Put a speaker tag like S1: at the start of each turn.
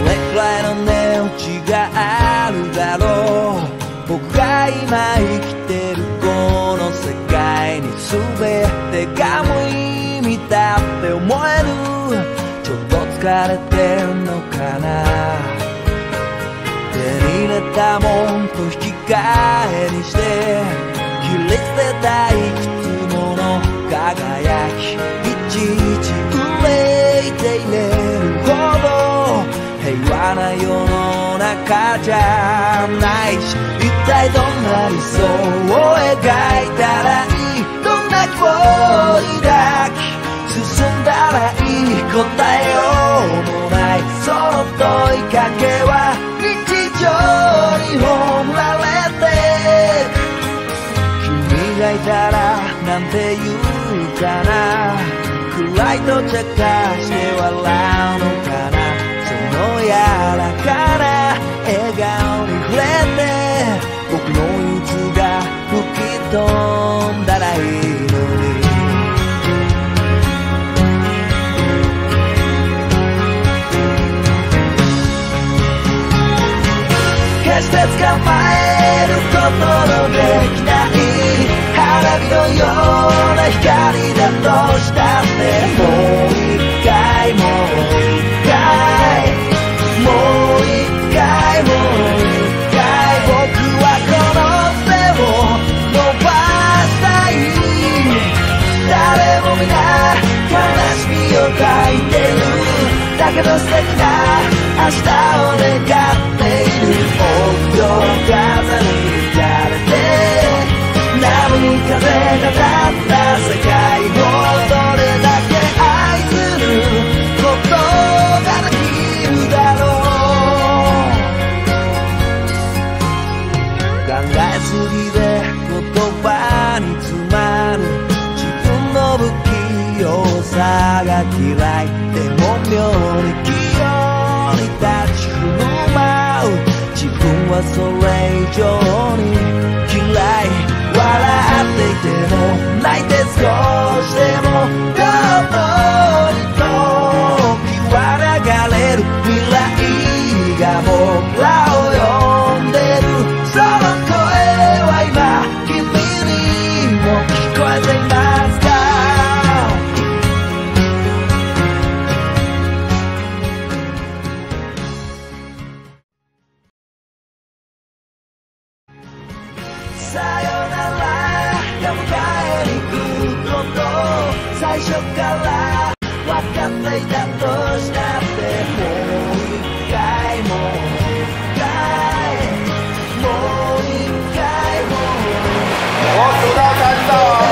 S1: れくらいの値打ちがあるだろう。僕が今生きてるこの世界に全てが無意味だって思える。ちょっと疲れてんのかな。手に入れたもんと引き換えにして切り捨てたいくつもの輝き、いちいち憂いていれるほど平和な世の中じゃないし、一体どんな理想を描いたらいい、どんな希望を抱き進んだらいい、答えようもないその問いかけは日常に葬られて、君がいたらなんて言うかな、暗いと茶化して笑うのかな、その柔らかな笑顔に触れて僕の憂鬱が吹き飛んだらいいのに。決して捕まえることのできない花火のような光だとしたって、もう一回もう一回もう一回もう一回、僕はこの手を伸ばしたい。誰も皆悲しみを抱いてる、だけど素敵な明日を願っている。風に吹かれて波に風が立った世界をどれだけ愛することができるだろう。考えすぎで言葉に詰まる自分の不器用さが嫌い、でも妙に器用に立ち振る舞う自分はそれ以上に嫌い。笑っていても泣いて少しでもどこに時は流れる、未来が僕らを呼んでる。その声は今君にも聞こえていますか。さよならが迎えに来ること、最初から分かっていたとしたって、もう一回もう一回もう一回もう一回。我数到3到。